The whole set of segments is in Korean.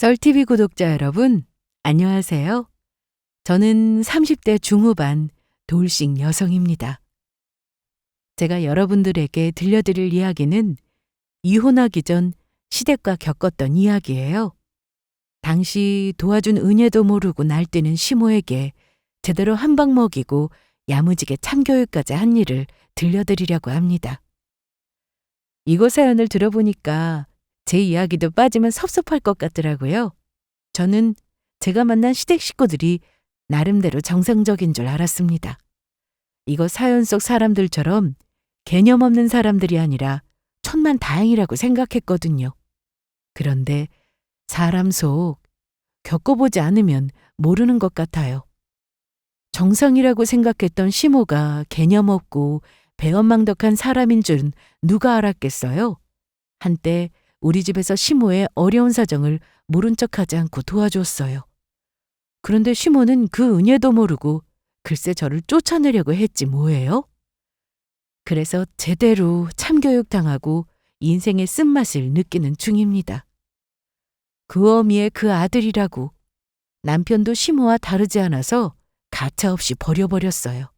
썰TV 구독자 여러분, 안녕하세요. 저는 30대 중후반 돌싱 여성입니다. 제가 여러분들에게 들려드릴 이야기는 이혼하기 전 시댁과 겪었던 이야기예요. 당시 도와준 은혜도 모르고 날뛰는 시모에게 제대로 한 방 먹이고 야무지게 참교육까지 한 일을 들려드리려고 합니다. 이곳 사연을 들어보니까 제 이야기도 빠지면 섭섭할 것 같더라고요. 저는 제가 만난 시댁 식구들이 나름대로 정상적인 줄 알았습니다. 이거 사연 속 사람들처럼 개념 없는 사람들이 아니라 천만다행이라고 생각했거든요. 그런데 사람 속 겪어보지 않으면 모르는 것 같아요. 정상이라고 생각했던 시모가 개념 없고 배은망덕한 사람인 줄은 누가 알았겠어요? 한때 우리 집에서 시모의 어려운 사정을 모른 척하지 않고 도와줬어요. 그런데 시모는 그 은혜도 모르고 글쎄 저를 쫓아내려고 했지 뭐예요? 그래서 제대로 참교육 당하고 인생의 쓴맛을 느끼는 중입니다. 그 어미의 그 아들이라고 남편도 시모와 다르지 않아서 가차없이 버려버렸어요.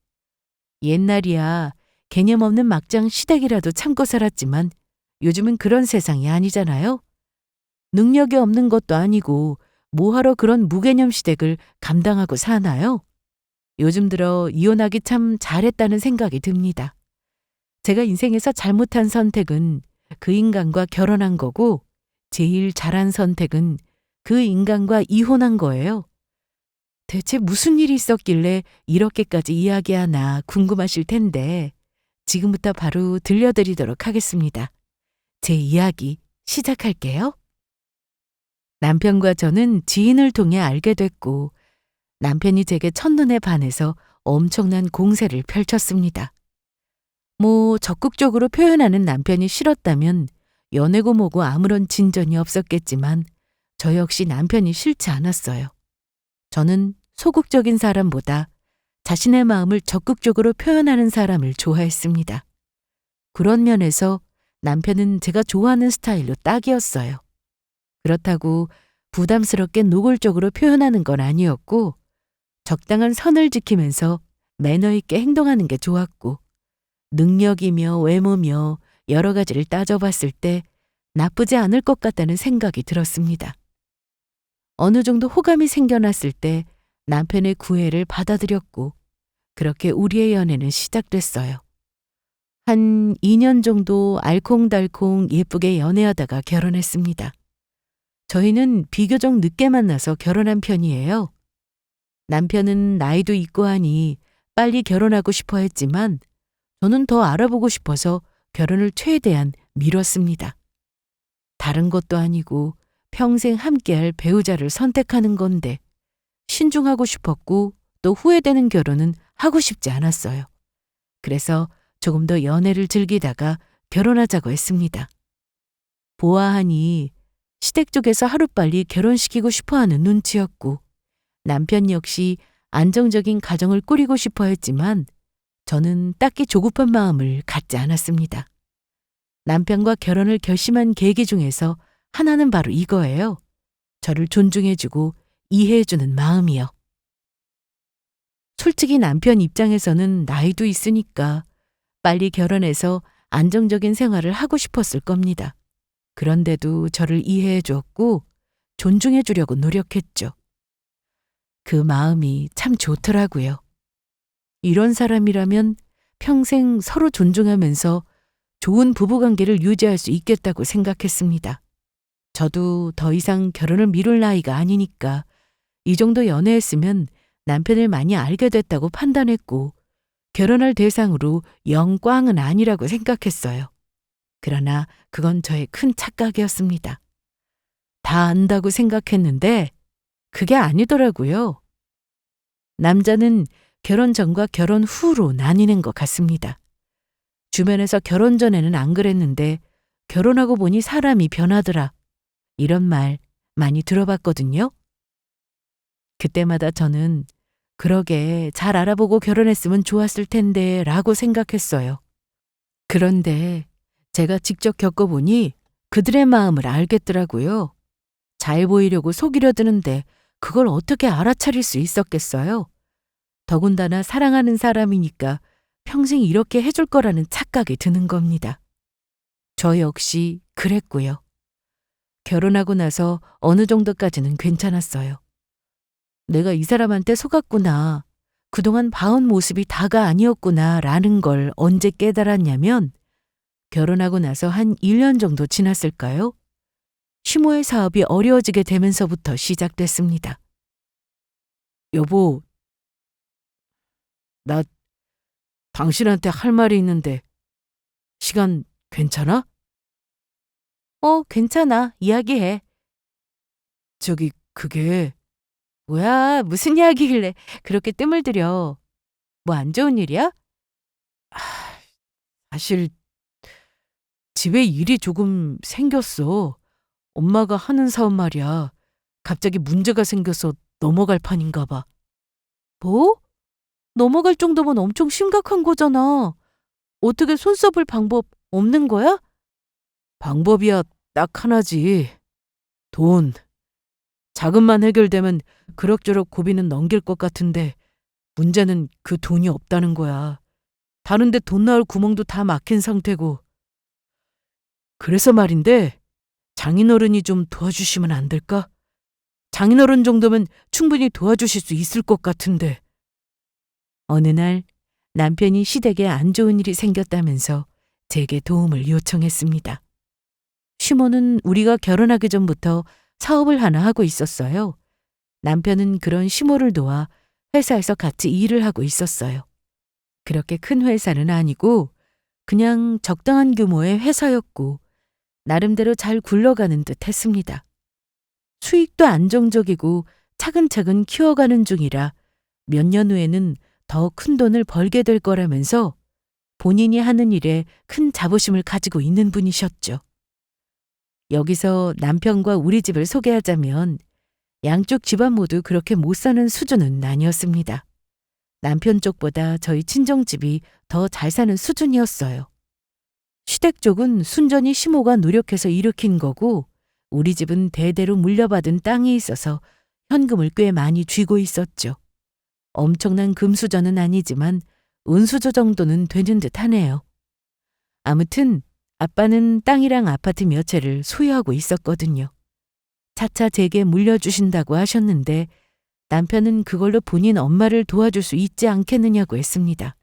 옛날이야 개념 없는 막장 시댁이라도 참고 살았지만 요즘은 그런 세상이 아니잖아요. 능력이 없는 것도 아니고 뭐하러 그런 무개념 시댁을 감당하고 사나요? 요즘 들어 이혼하기 참 잘했다는 생각이 듭니다. 제가 인생에서 잘못한 선택은 그 인간과 결혼한 거고 제일 잘한 선택은 그 인간과 이혼한 거예요. 대체 무슨 일이 있었길래 이렇게까지 이야기하나 궁금하실 텐데 지금부터 바로 들려드리도록 하겠습니다. 제 이야기 시작할게요. 남편과 저는 지인을 통해 알게 됐고 남편이 제게 첫눈에 반해서 엄청난 공세를 펼쳤습니다. 적극적으로 표현하는 남편이 싫었다면 연애고 뭐고 아무런 진전이 없었겠지만 저 역시 남편이 싫지 않았어요. 저는 소극적인 사람보다 자신의 마음을 적극적으로 표현하는 사람을 좋아했습니다. 그런 면에서 남편은 제가 좋아하는 스타일로 딱이었어요. 그렇다고 부담스럽게 노골적으로 표현하는 건 아니었고 적당한 선을 지키면서 매너 있게 행동하는 게 좋았고 능력이며 외모며 여러 가지를 따져봤을 때 나쁘지 않을 것 같다는 생각이 들었습니다. 어느 정도 호감이 생겨났을 때 남편의 구애를 받아들였고 그렇게 우리의 연애는 시작됐어요. 한 2년 정도 알콩달콩 예쁘게 연애하다가 결혼했습니다. 저희는 비교적 늦게 만나서 결혼한 편이에요. 남편은 나이도 있고 하니 빨리 결혼하고 싶어 했지만 저는 더 알아보고 싶어서 결혼을 최대한 미뤘습니다. 다른 것도 아니고 평생 함께할 배우자를 선택하는 건데 신중하고 싶었고 또 후회되는 결혼은 하고 싶지 않았어요. 그래서 조금 더 연애를 즐기다가 결혼하자고 했습니다. 보아하니 시댁 쪽에서 하루빨리 결혼시키고 싶어하는 눈치였고 남편 역시 안정적인 가정을 꾸리고 싶어 했지만 저는 딱히 조급한 마음을 갖지 않았습니다. 남편과 결혼을 결심한 계기 중에서 하나는 바로 이거예요. 저를 존중해주고 이해해주는 마음이요. 솔직히 남편 입장에서는 나이도 있으니까 빨리 결혼해서 안정적인 생활을 하고 싶었을 겁니다. 그런데도 저를 이해해 주었고 존중해 주려고 노력했죠. 그 마음이 참 좋더라고요. 이런 사람이라면 평생 서로 존중하면서 좋은 부부관계를 유지할 수 있겠다고 생각했습니다. 저도 더 이상 결혼을 미룰 나이가 아니니까 이 정도 연애했으면 남편을 많이 알게 됐다고 판단했고 결혼할 대상으로 영 꽝은 아니라고 생각했어요. 그러나 그건 저의 큰 착각이었습니다. 다 안다고 생각했는데 그게 아니더라고요. 남자는 결혼 전과 결혼 후로 나뉘는 것 같습니다. 주변에서 결혼 전에는 안 그랬는데 결혼하고 보니 사람이 변하더라. 이런 말 많이 들어봤거든요. 그때마다 저는 그러게 잘 알아보고 결혼했으면 좋았을 텐데 라고 생각했어요. 그런데 제가 직접 겪어보니 그들의 마음을 알겠더라고요. 잘 보이려고 속이려 드는데 그걸 어떻게 알아차릴 수 있었겠어요? 더군다나 사랑하는 사람이니까 평생 이렇게 해줄 거라는 착각이 드는 겁니다. 저 역시 그랬고요. 결혼하고 나서 어느 정도까지는 괜찮았어요. 내가 이 사람한테 속았구나. 그동안 봐온 모습이 다가 아니었구나 라는 걸 언제 깨달았냐면 결혼하고 나서 한 1년 정도 지났을까요? 시모의 사업이 어려워지게 되면서부터 시작됐습니다. 여보, 나 당신한테 할 말이 있는데 시간 괜찮아? 괜찮아. 이야기해. 저기 그게 뭐야, 무슨 이야기길래 그렇게 뜸을 들여. 뭐 안 좋은 일이야? 아, 사실 집에 일이 조금 생겼어. 엄마가 하는 사업 말이야. 갑자기 문제가 생겨서 넘어갈 판인가 봐. 뭐? 넘어갈 정도면 엄청 심각한 거잖아. 어떻게 손 써볼 방법 없는 거야? 방법이야 딱 하나지. 돈. 자금만 해결되면 그럭저럭 고비는 넘길 것 같은데 문제는 그 돈이 없다는 거야. 다른데 돈 나올 구멍도 다 막힌 상태고. 그래서 말인데 장인어른이 좀 도와주시면 안 될까? 장인어른 정도면 충분히 도와주실 수 있을 것 같은데. 어느 날 남편이 시댁에 안 좋은 일이 생겼다면서 제게 도움을 요청했습니다. 시모는 우리가 결혼하기 전부터 사업을 하나 하고 있었어요. 남편은 그런 시모를 도와 회사에서 같이 일을 하고 있었어요. 그렇게 큰 회사는 아니고 그냥 적당한 규모의 회사였고 나름대로 잘 굴러가는 듯 했습니다. 수익도 안정적이고 차근차근 키워가는 중이라 몇 년 후에는 더 큰 돈을 벌게 될 거라면서 본인이 하는 일에 큰 자부심을 가지고 있는 분이셨죠. 여기서 남편과 우리 집을 소개하자면 양쪽 집안 모두 그렇게 못 사는 수준은 아니었습니다. 남편 쪽보다 저희 친정집이 더 잘 사는 수준이었어요. 시댁 쪽은 순전히 시모가 노력해서 일으킨 거고 우리 집은 대대로 물려받은 땅이 있어서 현금을 꽤 많이 쥐고 있었죠. 엄청난 금수저는 아니지만 은수저 정도는 되는 듯 하네요. 아무튼 아빠는 땅이랑 아파트 몇 채를 소유하고 있었거든요. 차차 제게 물려주신다고 하셨는데 남편은 그걸로 본인 엄마를 도와줄 수 있지 않겠느냐고 했습니다.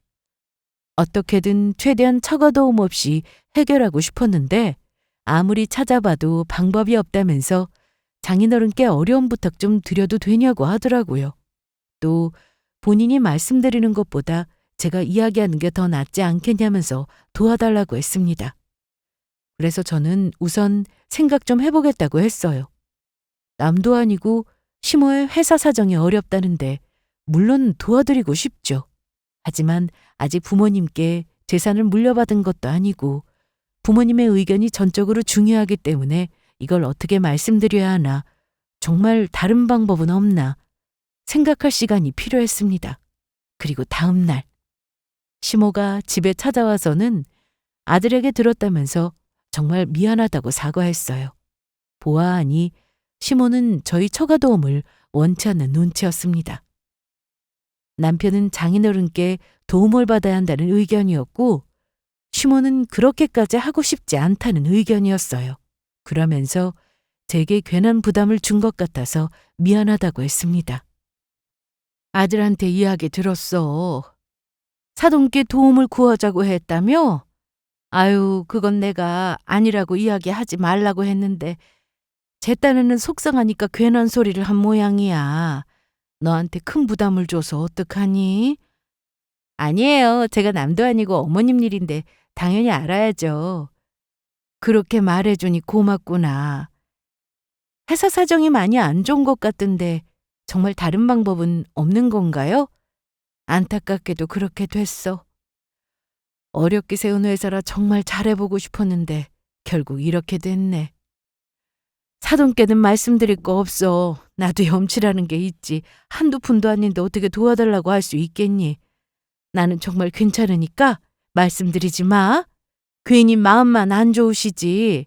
어떻게든 최대한 처가도움 없이 해결하고 싶었는데 아무리 찾아봐도 방법이 없다면서 장인어른께 어려운 부탁 좀 드려도 되냐고 하더라고요. 또 본인이 말씀드리는 것보다 제가 이야기하는 게 더 낫지 않겠냐면서 도와달라고 했습니다. 그래서 저는 우선 생각 좀 해보겠다고 했어요. 남도 아니고 시모의 회사 사정이 어렵다는데 물론 도와드리고 싶죠. 하지만 아직 부모님께 재산을 물려받은 것도 아니고 부모님의 의견이 전적으로 중요하기 때문에 이걸 어떻게 말씀드려야 하나, 정말 다른 방법은 없나 생각할 시간이 필요했습니다. 그리고 다음 날 시모가 집에 찾아와서는 아들에게 들었다면서 정말 미안하다고 사과했어요. 보아하니 시모는 저희 처가 도움을 원치 않는 눈치였습니다. 남편은 장인어른께 도움을 받아야 한다는 의견이었고 시모는 그렇게까지 하고 싶지 않다는 의견이었어요. 그러면서 제게 괜한 부담을 준 것 같아서 미안하다고 했습니다. 아들한테 이야기 들었어. 사돈께 도움을 구하자고 했다며? 아유, 그건 내가 아니라고 이야기하지 말라고 했는데 제 딴에는 속상하니까 괜한 소리를 한 모양이야. 너한테 큰 부담을 줘서 어떡하니? 아니에요. 제가 남도 아니고 어머님 일인데 당연히 알아야죠. 그렇게 말해주니 고맙구나. 회사 사정이 많이 안 좋은 것 같던데 정말 다른 방법은 없는 건가요? 안타깝게도 그렇게 됐어. 어렵게 세운 회사라 정말 잘해보고 싶었는데 결국 이렇게 됐네. 사돈께는 말씀드릴 거 없어. 나도 염치라는 게 있지. 한두 푼도 아닌데 어떻게 도와달라고 할 수 있겠니? 나는 정말 괜찮으니까 말씀드리지 마. 괜히 마음만 안 좋으시지.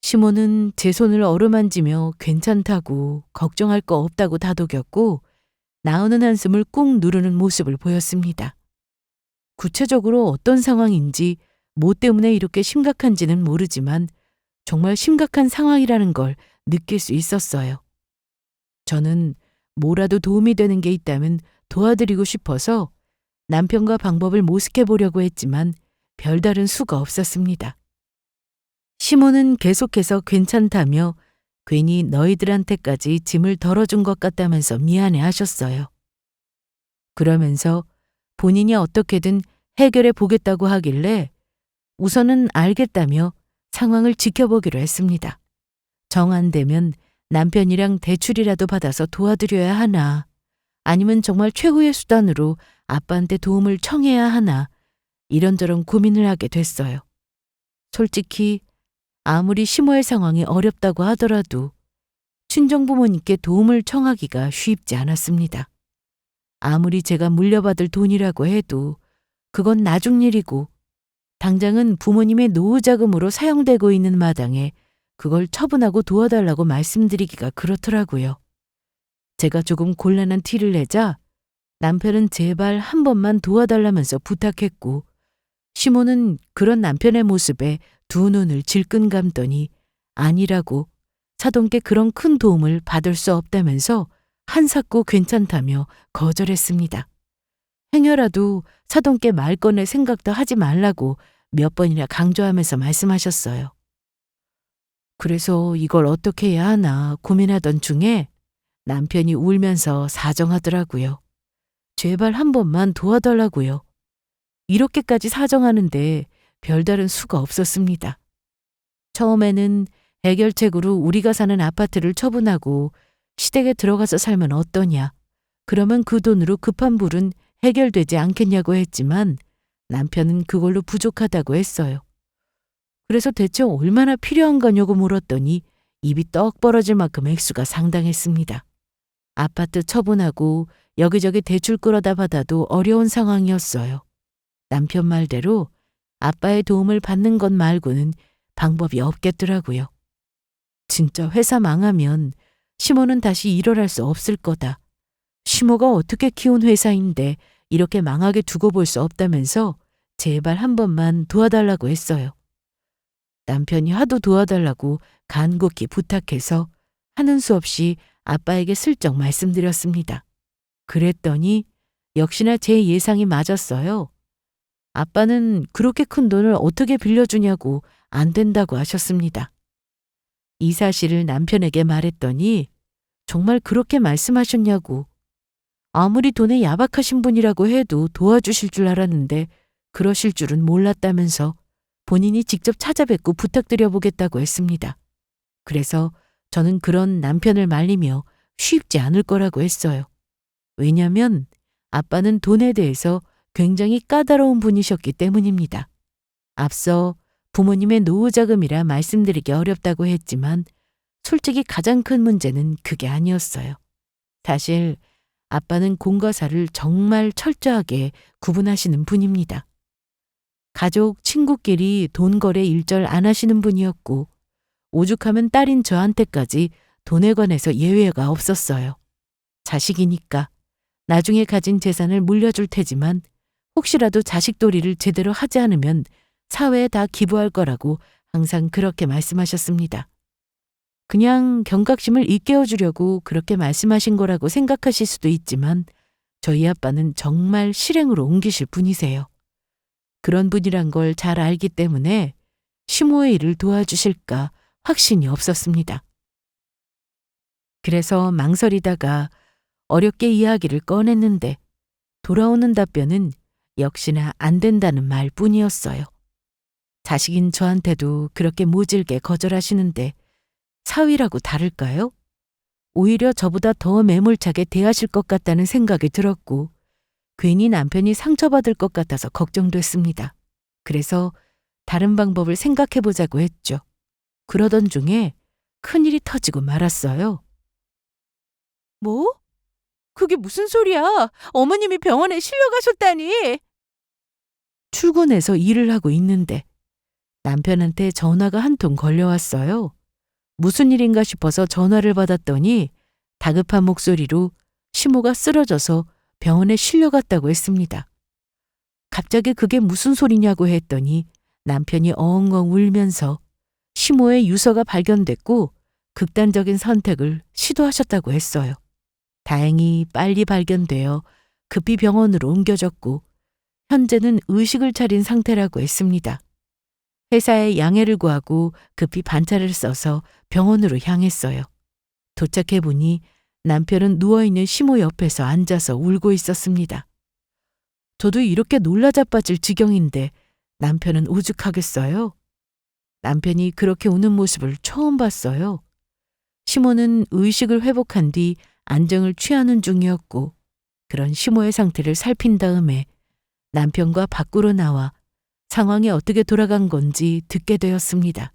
시모는 제 손을 어루만지며 괜찮다고 걱정할 거 없다고 다독였고 나오는 한숨을 꾹 누르는 모습을 보였습니다. 구체적으로 어떤 상황인지 뭐 때문에 이렇게 심각한지는 모르지만 정말 심각한 상황이라는 걸 느낄 수 있었어요. 저는 뭐라도 도움이 되는 게 있다면 도와드리고 싶어서 남편과 방법을 모색해 보려고 했지만 별다른 수가 없었습니다. 시모는 계속해서 괜찮다며 괜히 너희들한테까지 짐을 덜어준 것 같다면서 미안해 하셨어요. 그러면서 본인이 어떻게든 해결해 보겠다고 하길래 우선은 알겠다며 상황을 지켜보기로 했습니다. 정 안 되면 남편이랑 대출이라도 받아서 도와드려야 하나, 아니면 정말 최후의 수단으로 아빠한테 도움을 청해야 하나, 이런저런 고민을 하게 됐어요. 솔직히 아무리 시모의 상황이 어렵다고 하더라도 친정부모님께 도움을 청하기가 쉽지 않았습니다. 아무리 제가 물려받을 돈이라고 해도 그건 나중 일이고 당장은 부모님의 노후 자금으로 사용되고 있는 마당에 그걸 처분하고 도와달라고 말씀드리기가 그렇더라고요. 제가 조금 곤란한 티를 내자 남편은 제발 한 번만 도와달라면서 부탁했고 시모는 그런 남편의 모습에 두 눈을 질끈 감더니 아니라고 사돈께 그런 큰 도움을 받을 수 없다면서 한사코 괜찮다며 거절했습니다. 행여라도 사돈께 말 꺼낼 생각도 하지 말라고 몇 번이나 강조하면서 말씀하셨어요. 그래서 이걸 어떻게 해야 하나 고민하던 중에 남편이 울면서 사정하더라고요. 제발 한 번만 도와달라고요. 이렇게까지 사정하는데 별다른 수가 없었습니다. 처음에는 해결책으로 우리가 사는 아파트를 처분하고 시댁에 들어가서 살면 어떠냐. 그러면 그 돈으로 급한 불은 해결되지 않겠냐고 했지만 남편은 그걸로 부족하다고 했어요. 그래서 대체 얼마나 필요한 거냐고 물었더니 입이 떡 벌어질 만큼 액수가 상당했습니다. 아파트 처분하고 여기저기 대출 끌어다 받아도 어려운 상황이었어요. 남편 말대로 아빠의 도움을 받는 것 말고는 방법이 없겠더라고요. 진짜 회사 망하면 시모는 다시 일어날 수 없을 거다. 시모가 어떻게 키운 회사인데 이렇게 망하게 두고 볼 수 없다면서 제발 한 번만 도와달라고 했어요. 남편이 하도 도와달라고 간곡히 부탁해서 하는 수 없이 아빠에게 슬쩍 말씀드렸습니다. 그랬더니 역시나 제 예상이 맞았어요. 아빠는 그렇게 큰 돈을 어떻게 빌려주냐고 안 된다고 하셨습니다. 이 사실을 남편에게 말했더니 정말 그렇게 말씀하셨냐고. 아무리 돈에 야박하신 분이라고 해도 도와주실 줄 알았는데 그러실 줄은 몰랐다면서 본인이 직접 찾아뵙고 부탁드려보겠다고 했습니다. 그래서 저는 그런 남편을 말리며 쉽지 않을 거라고 했어요. 왜냐면 아빠는 돈에 대해서 굉장히 까다로운 분이셨기 때문입니다. 앞서 부모님의 노후 자금이라 말씀드리기 어렵다고 했지만 솔직히 가장 큰 문제는 그게 아니었어요. 사실 아빠는 공과 사를 정말 철저하게 구분하시는 분입니다. 가족, 친구끼리 돈 거래 일절 안 하시는 분이었고 오죽하면 딸인 저한테까지 돈에 관해서 예외가 없었어요. 자식이니까 나중에 가진 재산을 물려줄 테지만 혹시라도 자식도리를 제대로 하지 않으면 사회에 다 기부할 거라고 항상 그렇게 말씀하셨습니다. 그냥 경각심을 일깨워주려고 그렇게 말씀하신 거라고 생각하실 수도 있지만 저희 아빠는 정말 실행으로 옮기실 분이세요. 그런 분이란 걸 잘 알기 때문에 시모의 일을 도와주실까 확신이 없었습니다. 그래서 망설이다가 어렵게 이야기를 꺼냈는데 돌아오는 답변은 역시나 안 된다는 말뿐이었어요. 자식인 저한테도 그렇게 모질게 거절하시는데 사위라고 다를까요? 오히려 저보다 더 매몰차게 대하실 것 같다는 생각이 들었고 괜히 남편이 상처받을 것 같아서 걱정됐습니다. 그래서 다른 방법을 생각해 보자고 했죠. 그러던 중에 큰일이 터지고 말았어요. 뭐? 그게 무슨 소리야? 어머님이 병원에 실려가셨다니. 출근해서 일을 하고 있는데 남편한테 전화가 한 통 걸려왔어요. 무슨 일인가 싶어서 전화를 받았더니 다급한 목소리로 시모가 쓰러져서 병원에 실려갔다고 했습니다. 갑자기 그게 무슨 소리냐고 했더니 남편이 엉엉 울면서 시모의 유서가 발견됐고 극단적인 선택을 시도하셨다고 했어요. 다행히 빨리 발견되어 급히 병원으로 옮겨졌고 현재는 의식을 차린 상태라고 했습니다. 회사에 양해를 구하고 급히 반차를 써서 병원으로 향했어요. 도착해 보니 남편은 누워있는 시모 옆에서 앉아서 울고 있었습니다. 저도 이렇게 놀라 자빠질 지경인데 남편은 오죽하겠어요? 남편이 그렇게 우는 모습을 처음 봤어요. 시모는 의식을 회복한 뒤 안정을 취하는 중이었고 그런 시모의 상태를 살핀 다음에 남편과 밖으로 나와 상황이 어떻게 돌아간 건지 듣게 되었습니다.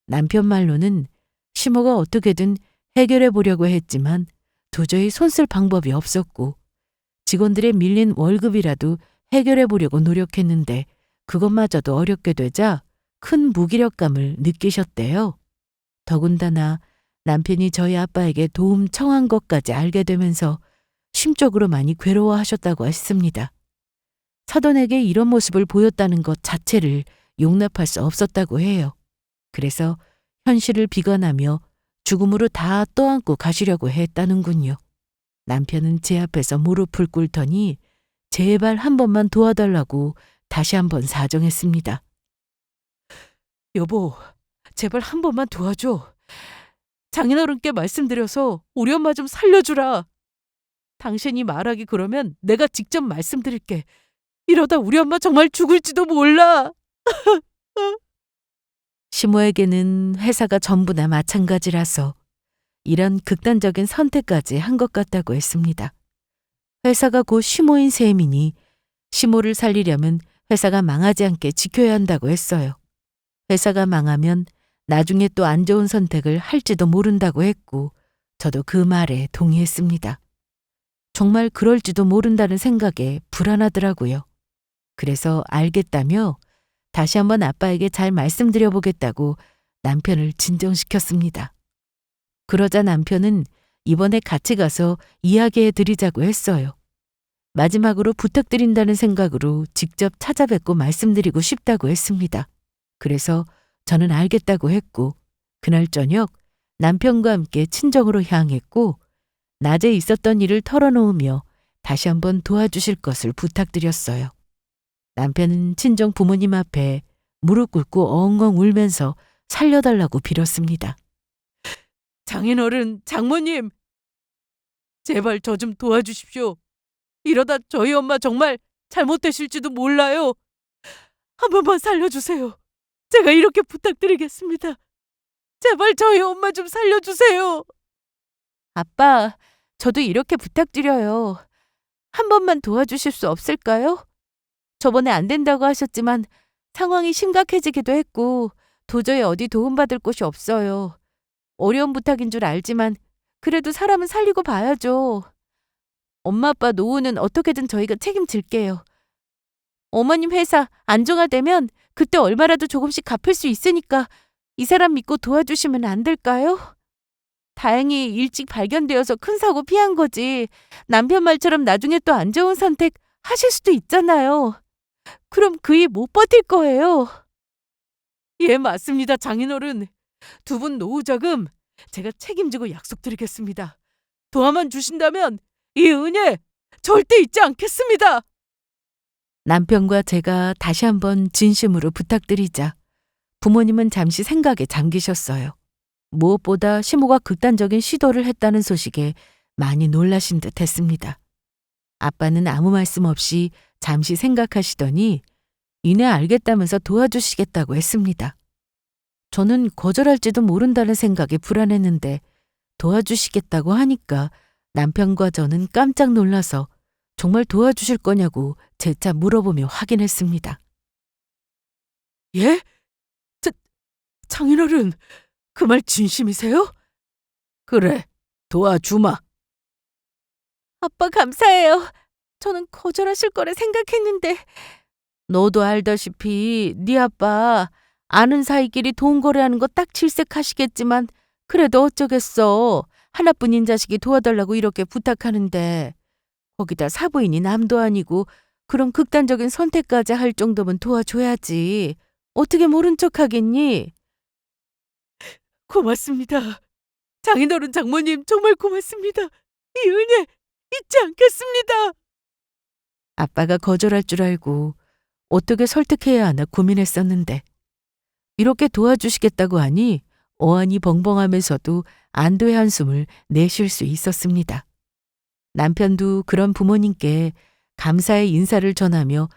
남편 말로는 시모가 어떻게든 해결해 보려고 했지만 도저히 손쓸 방법이 없었고 직원들의 밀린 월급이라도 해결해 보려고 노력했는데 그것마저도 어렵게 되자 큰 무기력감을 느끼셨대요. 더군다나 남편이 저희 아빠에게 도움 청한 것까지 알게 되면서 심적으로 많이 괴로워하셨다고 했습니다. 사돈에게 이런 모습을 보였다는 것 자체를 용납할 수 없었다고 해요. 그래서 현실을 비관하며 죽음으로 다 떠안고 가시려고 했다는군요. 남편은 제 앞에서 무릎을 꿇더니 제발 한 번만 도와달라고 다시 한번 사정했습니다. 여보, 제발 한 번만 도와줘. 장인어른께 말씀드려서 우리 엄마 좀 살려주라. 당신이 말하기 그러면 내가 직접 말씀드릴게. 이러다 우리 엄마 정말 죽을지도 몰라. 시모에게는 회사가 전부나 마찬가지라서 이런 극단적인 선택까지 한 것 같다고 했습니다. 회사가 곧 시모인 셈이니 시모를 살리려면 회사가 망하지 않게 지켜야 한다고 했어요. 회사가 망하면 나중에 또 안 좋은 선택을 할지도 모른다고 했고 저도 그 말에 동의했습니다. 정말 그럴지도 모른다는 생각에 불안하더라고요. 그래서 알겠다며 다시 한번 아빠에게 잘 말씀드려보겠다고 남편을 진정시켰습니다. 그러자 남편은 이번에 같이 가서 이야기해 드리자고 했어요. 마지막으로 부탁드린다는 생각으로 직접 찾아뵙고 말씀드리고 싶다고 했습니다. 그래서 저는 알겠다고 했고 그날 저녁 남편과 함께 친정으로 향했고 낮에 있었던 일을 털어놓으며 다시 한번 도와주실 것을 부탁드렸어요. 남편은 친정 부모님 앞에 무릎 꿇고 엉엉 울면서 살려달라고 빌었습니다. 장인어른, 장모님, 제발 저 좀 도와주십시오. 이러다 저희 엄마 정말 잘못되실지도 몰라요. 한 번만 살려주세요. 제가 이렇게 부탁드리겠습니다. 제발 저희 엄마 좀 살려주세요. 아빠, 저도 이렇게 부탁드려요. 한 번만 도와주실 수 없을까요? 저번에 안 된다고 하셨지만 상황이 심각해지기도 했고 도저히 어디 도움받을 곳이 없어요. 어려운 부탁인 줄 알지만 그래도 사람은 살리고 봐야죠. 엄마 아빠 노후는 어떻게든 저희가 책임질게요. 어머님 회사 안정화되면 그때 얼마라도 조금씩 갚을 수 있으니까 이 사람 믿고 도와주시면 안 될까요? 다행히 일찍 발견되어서 큰 사고 피한 거지. 남편 말처럼 나중에 또 안 좋은 선택 하실 수도 있잖아요. 그럼 그 일 못 버틸 거예요. 예, 맞습니다, 장인어른. 두 분 노후 자금 제가 책임지고 약속드리겠습니다. 도와만 주신다면 이 은혜 절대 잊지 않겠습니다. 남편과 제가 다시 한번 진심으로 부탁드리자 부모님은 잠시 생각에 잠기셨어요. 무엇보다 시모가 극단적인 시도를 했다는 소식에 많이 놀라신 듯 했습니다. 아빠는 아무 말씀 없이 잠시 생각하시더니 이내 알겠다면서 도와주시겠다고 했습니다. 저는 거절할지도 모른다는 생각에 불안했는데 도와주시겠다고 하니까 남편과 저는 깜짝 놀라서 정말 도와주실 거냐고 재차 물어보며 확인했습니다. 예? 장인어른, 그 말 진심이세요? 그래, 도와주마. 아빠 감사해요. 저는 거절하실 거라 생각했는데. 너도 알다시피 네 아빠 아는 사이끼리 돈 거래하는 거 딱 질색하시겠지만 그래도 어쩌겠어. 하나뿐인 자식이 도와달라고 이렇게 부탁하는데. 거기다 사부인이 남도 아니고 그런 극단적인 선택까지 할 정도면 도와줘야지. 어떻게 모른 척 하겠니? 고맙습니다. 장인어른 장모님 정말 고맙습니다. 이 은혜 잊지 않겠습니다. 아빠가 거절할 줄 알고 어떻게 설득해야 하나 고민했었는데 이렇게 도와주시겠다고 하니 어안이 벙벙하면서도 안도의 한숨을 내쉴 수 있었습니다. 남편도 그런 부모님께 감사의 인사를 전하며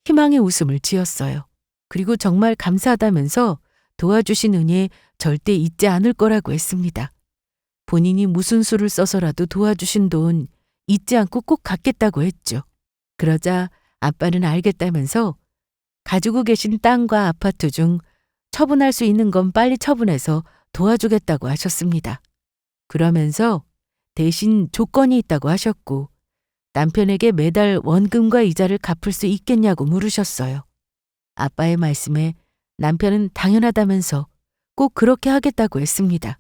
희망의 웃음을 지었어요. 그리고 정말 감사하다면서 도와주신 은혜 절대 잊지 않을 거라고 했습니다. 본인이 무슨 수를 써서라도 도와주신 돈 잊지 않고 꼭 갚겠다고 했죠. 그러자 아빠는 알겠다면서 가지고 계신 땅과 아파트 중 처분할 수 있는 건 빨리 처분해서 도와주겠다고 하셨습니다. 그러면서 대신 조건이 있다고 하셨고 남편에게 매달 원금과 이자를 갚을 수 있겠냐고 물으셨어요. 아빠의 말씀에 남편은 당연하다면서 꼭 그렇게 하겠다고 했습니다.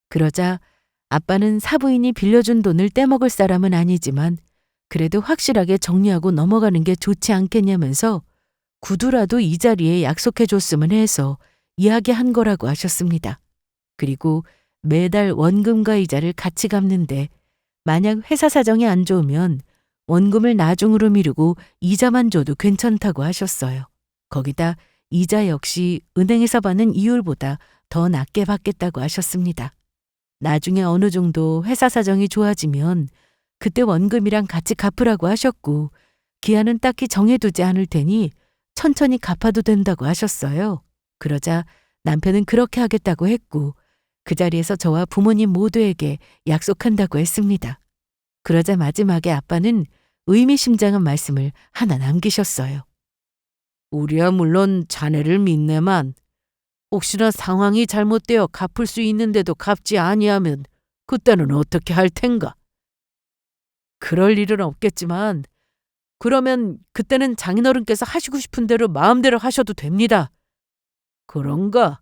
그러자 아빠는 사부인이 빌려준 돈을 떼먹을 사람은 아니지만 그래도 확실하게 정리하고 넘어가는 게 좋지 않겠냐면서 구두라도 이 자리에 약속해줬으면 해서 이야기한 거라고 하셨습니다. 그리고 매달 원금과 이자를 같이 갚는데 만약 회사 사정이 안 좋으면 원금을 나중으로 미루고 이자만 줘도 괜찮다고 하셨어요. 거기다 이자 역시 은행에서 받는 이율보다 더 낮게 받겠다고 하셨습니다. 나중에 어느 정도 회사 사정이 좋아지면 그때 원금이랑 같이 갚으라고 하셨고 기한은 딱히 정해두지 않을 테니 천천히 갚아도 된다고 하셨어요. 그러자 남편은 그렇게 하겠다고 했고 그 자리에서 저와 부모님 모두에게 약속한다고 했습니다. 그러자 마지막에 아빠는 의미심장한 말씀을 하나 남기셨어요. 우리야 물론 자네를 믿네만 혹시나 상황이 잘못되어 갚을 수 있는데도 갚지 아니하면 그때는 어떻게 할 텐가? 그럴 일은 없겠지만 그러면 그때는 장인어른께서 하시고 싶은 대로 마음대로 하셔도 됩니다. 그런가?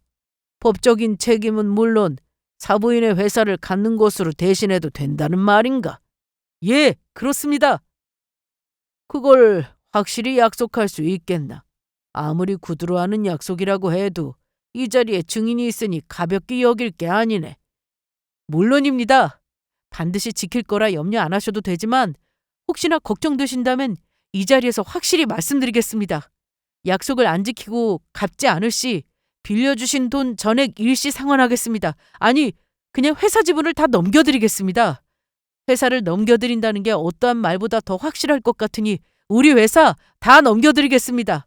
법적인 책임은 물론 사부인의 회사를 갖는 것으로 대신해도 된다는 말인가? 예, 그렇습니다. 그걸 확실히 약속할 수 있겠나? 아무리 구두로 하는 약속이라고 해도 이 자리에 증인이 있으니 가볍게 여길 게 아니네. 물론입니다. 반드시 지킬 거라 염려 안 하셔도 되지만 혹시나 걱정되신다면 이 자리에서 확실히 말씀드리겠습니다. 약속을 안 지키고 갚지 않을 시 빌려주신 돈 전액 일시 상환하겠습니다. 아니, 그냥 회사 지분을 다 넘겨드리겠습니다. 회사를 넘겨드린다는 게 어떠한 말보다 더 확실할 것 같으니 우리 회사 다 넘겨드리겠습니다.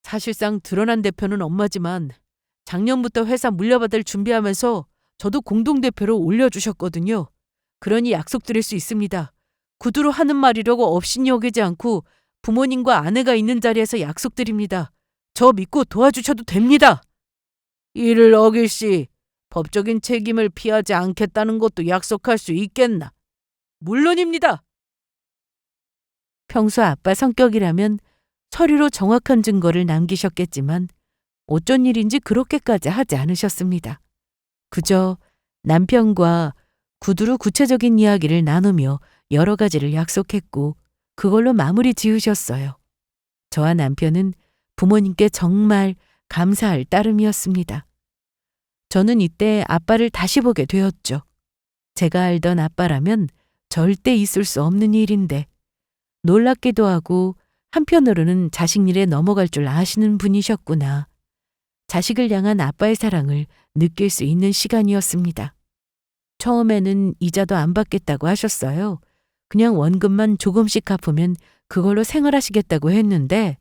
사실상 드러난 대표는 엄마지만 작년부터 회사 물려받을 준비하면서 저도 공동대표로 올려주셨거든요. 그러니 약속드릴 수 있습니다. 구두로 하는 말이라고 업신이 여기지 않고 부모님과 아내가 있는 자리에서 약속드립니다. 저 믿고 도와주셔도 됩니다. 이를 어길 시 법적인 책임을 피하지 않겠다는 것도 약속할 수 있겠나? 물론입니다. 평소 아빠 성격이라면 서류로 정확한 증거를 남기셨겠지만 어쩐 일인지 그렇게까지 하지 않으셨습니다. 그저 남편과 구두로 구체적인 이야기를 나누며 여러 가지를 약속했고 그걸로 마무리 지으셨어요. 저와 남편은 부모님께 정말 감사할 따름이었습니다. 저는 이때 아빠를 다시 보게 되었죠. 제가 알던 아빠라면 절대 있을 수 없는 일인데 놀랍기도 하고 한편으로는 자식 일에 넘어갈 줄 아시는 분이셨구나. 자식을 향한 아빠의 사랑을 느낄 수 있는 시간이었습니다. 처음에는 이자도 안 받겠다고 하셨어요. 그냥 원금만 조금씩 갚으면 그걸로 생활하시겠다고 했는데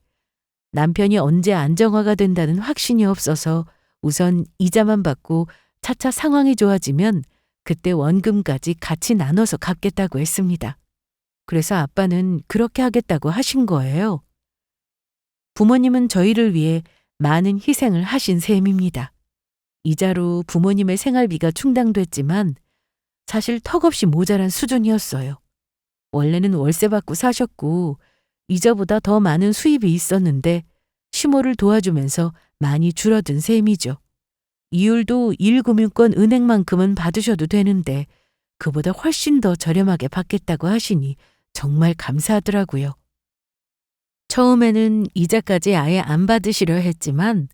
남편이 언제 안정화가 된다는 확신이 없어서 우선 이자만 받고 차차 상황이 좋아지면 그때 원금까지 같이 나눠서 갚겠다고 했습니다. 그래서 아빠는 그렇게 하겠다고 하신 거예요. 부모님은 저희를 위해 많은 희생을 하신 셈입니다. 이자로 부모님의 생활비가 충당됐지만 사실 턱없이 모자란 수준이었어요. 원래는 월세 받고 사셨고 이자보다 더 많은 수입이 있었는데 시모를 도와주면서 많이 줄어든 셈이죠. 이율도 1금융권 은행만큼은 받으셔도 되는데 그보다 훨씬 더 저렴하게 받겠다고 하시니 정말 감사하더라고요. 처음에는 이자까지 아예 안 받으시려 했지만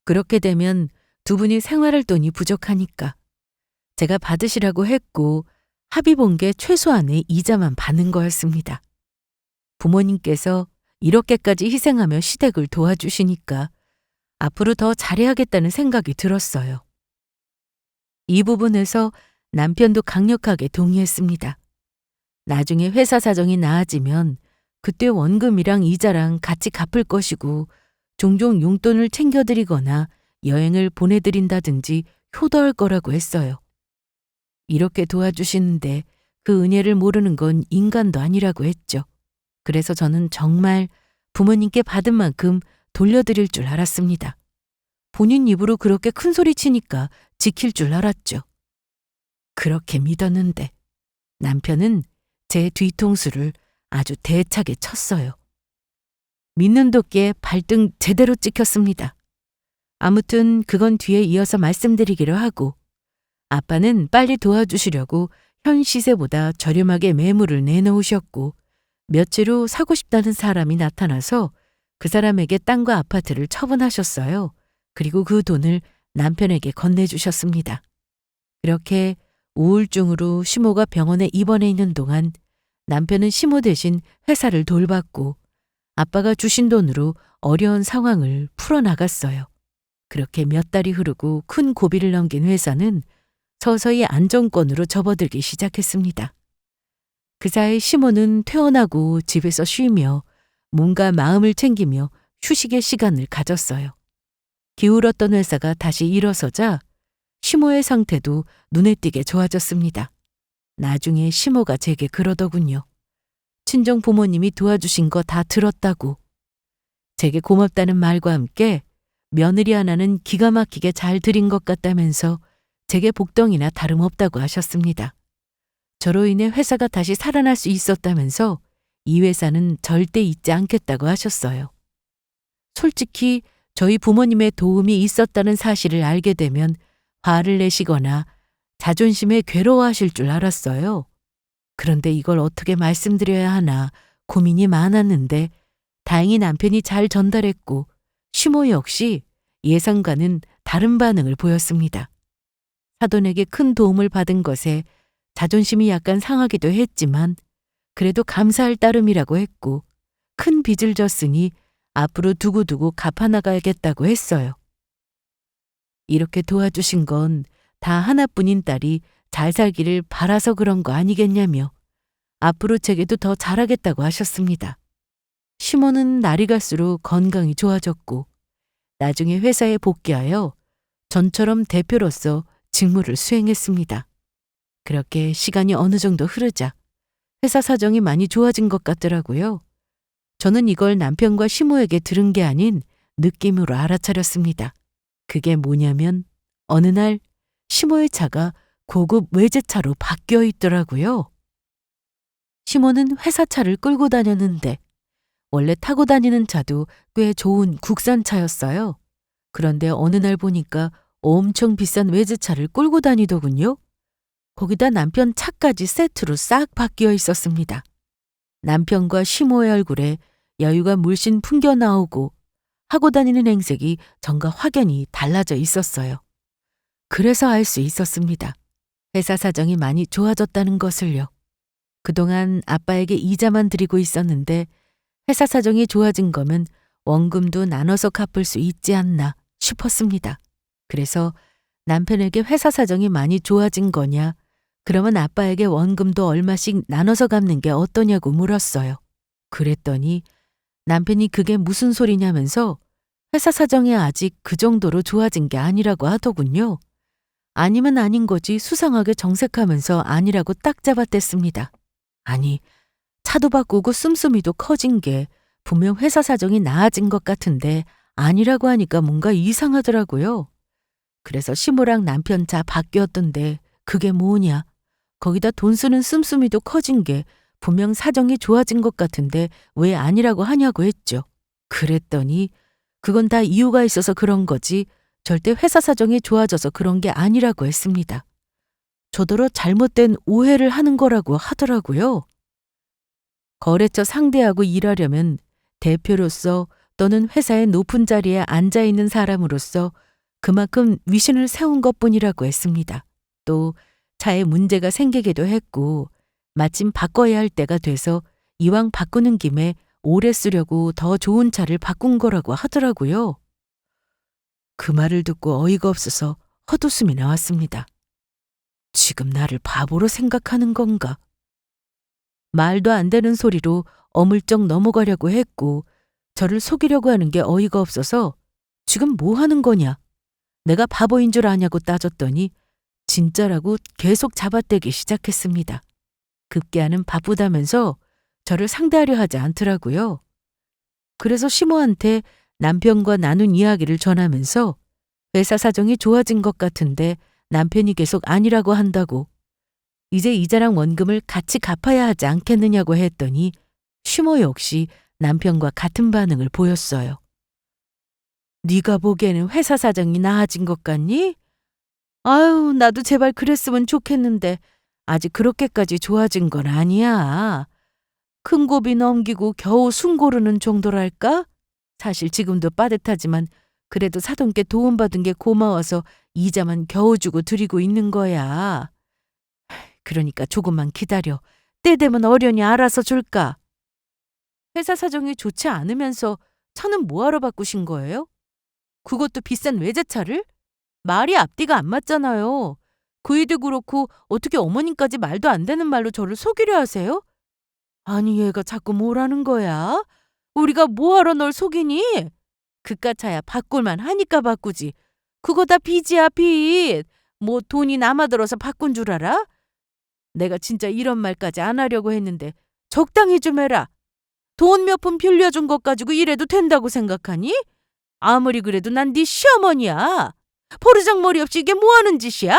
그렇게 되면 두 분이 생활할 돈이 부족하니까 제가 받으시라고 했고 합의 본 게 최소한의 이자만 받는 거였습니다. 부모님께서 이렇게까지 희생하며 시댁을 도와주시니까 앞으로 더 잘해야겠다는 생각이 들었어요. 이 부분에서 남편도 강력하게 동의했습니다. 나중에 회사 사정이 나아지면 그때 원금이랑 이자랑 같이 갚을 것이고 종종 용돈을 챙겨드리거나 여행을 보내드린다든지 효도할 거라고 했어요. 이렇게 도와주시는데 그 은혜를 모르는 건 인간도 아니라고 했죠. 그래서 저는 정말 부모님께 받은 만큼 돌려드릴 줄 알았습니다. 본인 입으로 그렇게 큰 소리 치니까 지킬 줄 알았죠. 그렇게 믿었는데 남편은 제 뒤통수를 아주 대차게 쳤어요. 믿는 도끼에 발등 제대로 찍혔습니다. 아무튼 그건 뒤에 이어서 말씀드리기로 하고 아빠는 빨리 도와주시려고 현 시세보다 저렴하게 매물을 내놓으셨고 며칠 후 사고 싶다는 사람이 나타나서 그 사람에게 땅과 아파트를 처분하셨어요. 그리고 그 돈을 남편에게 건네주셨습니다. 그렇게 우울증으로 시모가 병원에 입원해 있는 동안 남편은 시모 대신 회사를 돌봤고 아빠가 주신 돈으로 어려운 상황을 풀어나갔어요. 그렇게 몇 달이 흐르고 큰 고비를 넘긴 회사는 서서히 안정권으로 접어들기 시작했습니다. 그 사이 시모는 퇴원하고 집에서 쉬며 몸과 마음을 챙기며 휴식의 시간을 가졌어요. 기울었던 회사가 다시 일어서자 시모의 상태도 눈에 띄게 좋아졌습니다. 나중에 시모가 제게 그러더군요. 친정 부모님이 도와주신 거 다 들었다고. 제게 고맙다는 말과 함께 며느리 하나는 기가 막히게 잘 들인 것 같다면서 제게 복덩이나 다름없다고 하셨습니다. 저로 인해 회사가 다시 살아날 수 있었다면서 이 회사는 절대 잊지 않겠다고 하셨어요. 솔직히 저희 부모님의 도움이 있었다는 사실을 알게 되면 화를 내시거나 자존심에 괴로워하실 줄 알았어요. 그런데 이걸 어떻게 말씀드려야 하나 고민이 많았는데 다행히 남편이 잘 전달했고 시모 역시 예상과는 다른 반응을 보였습니다. 사돈에게 큰 도움을 받은 것에 자존심이 약간 상하기도 했지만 그래도 감사할 따름이라고 했고 큰 빚을 졌으니 앞으로 두고두고 갚아나가야겠다고 했어요. 이렇게 도와주신 건 다 하나뿐인 딸이 잘 살기를 바라서 그런 거 아니겠냐며 앞으로 제게도 더 잘하겠다고 하셨습니다. 시모는 날이 갈수록 건강이 좋아졌고 나중에 회사에 복귀하여 전처럼 대표로서 직무를 수행했습니다. 그렇게 시간이 어느 정도 흐르자 회사 사정이 많이 좋아진 것 같더라고요. 저는 이걸 남편과 시모에게 들은 게 아닌 느낌으로 알아차렸습니다. 그게 뭐냐면 어느 날 시모의 차가 고급 외제차로 바뀌어 있더라고요. 시모는 회사 차를 끌고 다녔는데 원래 타고 다니는 차도 꽤 좋은 국산차였어요. 그런데 어느 날 보니까 엄청 비싼 외제차를 끌고 다니더군요. 거기다 남편 차까지 세트로 싹 바뀌어 있었습니다. 남편과 시모의 얼굴에 여유가 물씬 풍겨 나오고 하고 다니는 행색이 전과 확연히 달라져 있었어요. 그래서 알 수 있었습니다. 회사 사정이 많이 좋아졌다는 것을요. 그동안 아빠에게 이자만 드리고 있었는데 회사 사정이 좋아진 거면 원금도 나눠서 갚을 수 있지 않나 싶었습니다. 그래서 남편에게 회사 사정이 많이 좋아진 거냐, 그러면 아빠에게 원금도 얼마씩 나눠서 갚는 게 어떠냐고 물었어요. 그랬더니 남편이 그게 무슨 소리냐면서 회사 사정이 아직 그 정도로 좋아진 게 아니라고 하더군요. 아니면 아닌 거지 수상하게 정색하면서 아니라고 딱 잡아댔습니다. 아니, 차도 바꾸고 씀씀이도 커진 게 분명 회사 사정이 나아진 것 같은데 아니라고 하니까 뭔가 이상하더라고요. 그래서 시모랑 남편 차 바뀌었던데 그게 뭐냐? 거기다 돈 쓰는 씀씀이도 커진 게 분명 사정이 좋아진 것 같은데 왜 아니라고 하냐고 했죠. 그랬더니 그건 다 이유가 있어서 그런 거지 절대 회사 사정이 좋아져서 그런 게 아니라고 했습니다. 저더러 잘못된 오해를 하는 거라고 하더라고요. 거래처 상대하고 일하려면 대표로서 또는 회사의 높은 자리에 앉아 있는 사람으로서 그만큼 위신을 세운 것뿐이라고 했습니다. 또 차에 문제가 생기기도 했고 마침 바꿔야 할 때가 돼서 이왕 바꾸는 김에 오래 쓰려고 더 좋은 차를 바꾼 거라고 하더라고요. 그 말을 듣고 어이가 없어서 헛웃음이 나왔습니다. 지금 나를 바보로 생각하는 건가? 말도 안 되는 소리로 어물쩍 넘어가려고 했고 저를 속이려고 하는 게 어이가 없어서 지금 뭐 하는 거냐? 내가 바보인 줄 아냐고 따졌더니 진짜라고 계속 잡아떼기 시작했습니다. 급기야는 바쁘다면서 저를 상대하려 하지 않더라고요. 그래서 시모한테 남편과 나눈 이야기를 전하면서 회사 사정이 좋아진 것 같은데 남편이 계속 아니라고 한다고 이제 이자랑 원금을 같이 갚아야 하지 않겠느냐고 했더니 시모 역시 남편과 같은 반응을 보였어요. 네가 보기에는 회사 사정이 나아진 것 같니? 아유, 나도 제발 그랬으면 좋겠는데 아직 그렇게까지 좋아진 건 아니야. 큰 고비 넘기고 겨우 숨 고르는 정도랄까? 사실 지금도 빠듯하지만 그래도 사돈께 도움받은 게 고마워서 이자만 겨우 주고 드리고 있는 거야. 그러니까 조금만 기다려. 때 되면 어련히 알아서 줄까? 회사 사정이 좋지 않으면서 차는 뭐하러 바꾸신 거예요? 그것도 비싼 외제차를? 말이 앞뒤가 안 맞잖아요. 그 일도 그렇고 어떻게 어머님까지 말도 안 되는 말로 저를 속이려 하세요? 아니 얘가 자꾸 뭐라는 거야? 우리가 뭐하러 널 속이니? 그깟차야 바꿀만 하니까 바꾸지. 그거 다 빚이야 빚. 뭐 돈이 남아들어서 바꾼 줄 알아? 내가 진짜 이런 말까지 안 하려고 했는데 적당히 좀 해라. 돈 몇 푼 빌려준 것 가지고 이래도 된다고 생각하니? 아무리 그래도 난 네 시어머니야. 버르장머리 없이 이게 뭐하는 짓이야?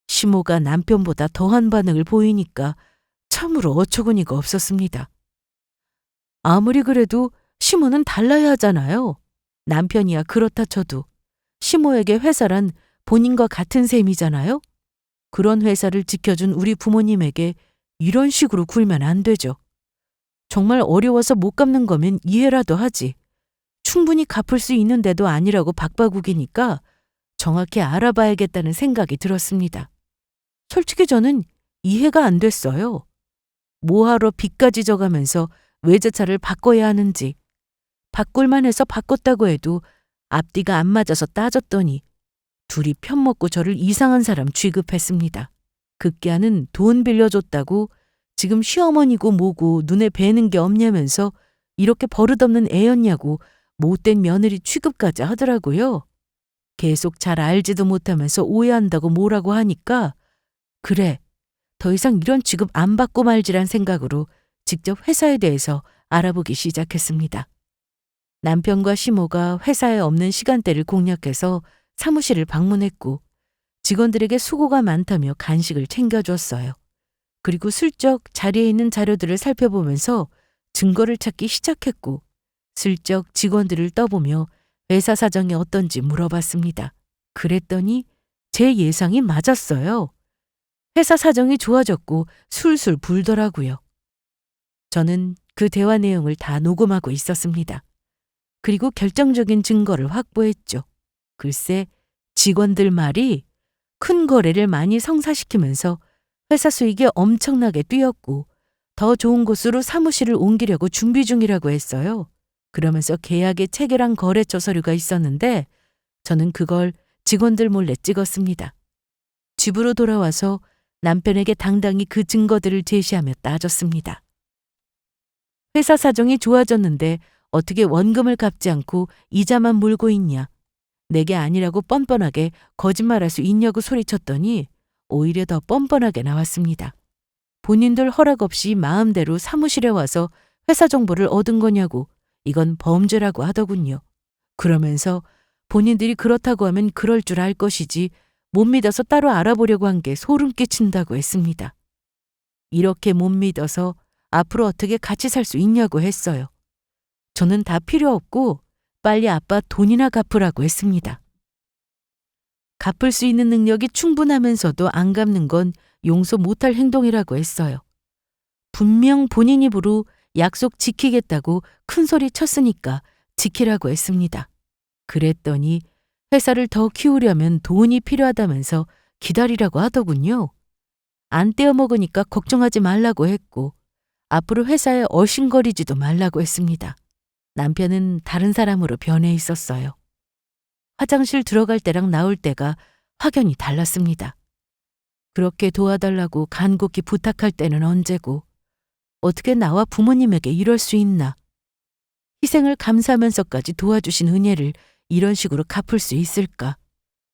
시모가 남편보다 더한 반응을 보이니까 참으로 어처구니가 없었습니다. 아무리 그래도 시모는 달라야 하잖아요. 남편이야 그렇다 쳐도 시모에게 회사란 본인과 같은 셈이잖아요. 그런 회사를 지켜준 우리 부모님에게 이런 식으로 굴면 안 되죠. 정말 어려워서 못 갚는 거면 이해라도 하지. 충분히 갚을 수 있는데도 아니라고 박바국이니까 정확히 알아봐야겠다는 생각이 들었습니다. 솔직히 저는 이해가 안 됐어요. 뭐하러 빚까지 져가면서 외제차를 바꿔야 하는지. 바꿀만 해서 바꿨다고 해도 앞뒤가 안 맞아서 따졌더니 둘이 편먹고 저를 이상한 사람 취급했습니다. 급기야는 돈 빌려줬다고 지금 시어머니고 뭐고 눈에 뵈는 게 없냐면서 이렇게 버릇없는 애였냐고 못된 며느리 취급까지 하더라고요. 계속 잘 알지도 못하면서 오해한다고 뭐라고 하니까 그래, 더 이상 이런 취급 안 받고 말지란 생각으로 직접 회사에 대해서 알아보기 시작했습니다. 남편과 시모가 회사에 없는 시간대를 공략해서 사무실을 방문했고 직원들에게 수고가 많다며 간식을 챙겨줬어요. 그리고 슬쩍 자리에 있는 자료들을 살펴보면서 증거를 찾기 시작했고 슬쩍 직원들을 떠보며 회사 사정이 어떤지 물어봤습니다. 그랬더니 제 예상이 맞았어요. 회사 사정이 좋아졌고 술술 불더라고요. 저는 그 대화 내용을 다 녹음하고 있었습니다. 그리고 결정적인 증거를 확보했죠. 글쎄, 직원들 말이 큰 거래를 많이 성사시키면서 회사 수익이 엄청나게 뛰었고 더 좋은 곳으로 사무실을 옮기려고 준비 중이라고 했어요. 그러면서 계약에 체결한 거래처 서류가 있었는데 저는 그걸 직원들 몰래 찍었습니다. 집으로 돌아와서 남편에게 당당히 그 증거들을 제시하며 따졌습니다. 회사 사정이 좋아졌는데 어떻게 원금을 갚지 않고 이자만 물고 있냐. 내게 아니라고 뻔뻔하게 거짓말할 수 있냐고 소리쳤더니 오히려 더 뻔뻔하게 나왔습니다. 본인들 허락 없이 마음대로 사무실에 와서 회사 정보를 얻은 거냐고 이건 범죄라고 하더군요. 그러면서 본인들이 그렇다고 하면 그럴 줄 알 것이지 못 믿어서 따로 알아보려고 한 게 소름 끼친다고 했습니다. 이렇게 못 믿어서 앞으로 어떻게 같이 살 수 있냐고 했어요. 저는 다 필요 없고 빨리 아빠 돈이나 갚으라고 했습니다. 갚을 수 있는 능력이 충분하면서도 안 갚는 건 용서 못할 행동이라고 했어요. 분명 본인 입으로 약속 지키겠다고 큰 소리 쳤으니까 지키라고 했습니다. 그랬더니 회사를 더 키우려면 돈이 필요하다면서 기다리라고 하더군요. 안 떼어먹으니까 걱정하지 말라고 했고 앞으로 회사에 어신거리지도 말라고 했습니다. 남편은 다른 사람으로 변해 있었어요. 화장실 들어갈 때랑 나올 때가 확연히 달랐습니다. 그렇게 도와달라고 간곡히 부탁할 때는 언제고 어떻게 나와 부모님에게 이럴 수 있나. 희생을 감사하면서까지 도와주신 은혜를 이런 식으로 갚을 수 있을까.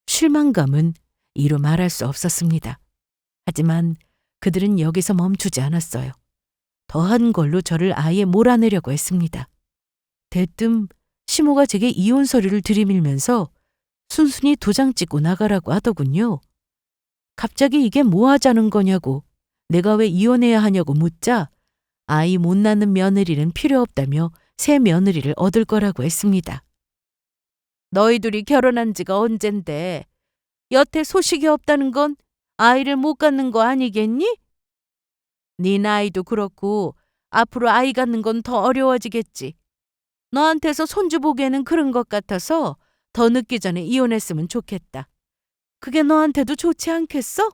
실망감은 이루 말할 수 없었습니다. 하지만 그들은 여기서 멈추지 않았어요. 더한 걸로 저를 아예 몰아내려고 했습니다. 대뜸 시모가 제게 이혼 서류를 들이밀면서 순순히 도장 찍고 나가라고 하더군요. 갑자기 이게 뭐 하자는 거냐고, 내가 왜 이혼해야 하냐고 묻자 아이 못 낳는 며느리는 필요 없다며 새 며느리를 얻을 거라고 했습니다. 너희 둘이 결혼한 지가 언젠데 여태 소식이 없다는 건 아이를 못 갖는 거 아니겠니? 네 나이도 그렇고 앞으로 아이 갖는 건 더 어려워지겠지. 너한테서 손주 보기에는 그런 것 같아서 더 늦기 전에 이혼했으면 좋겠다. 그게 너한테도 좋지 않겠어?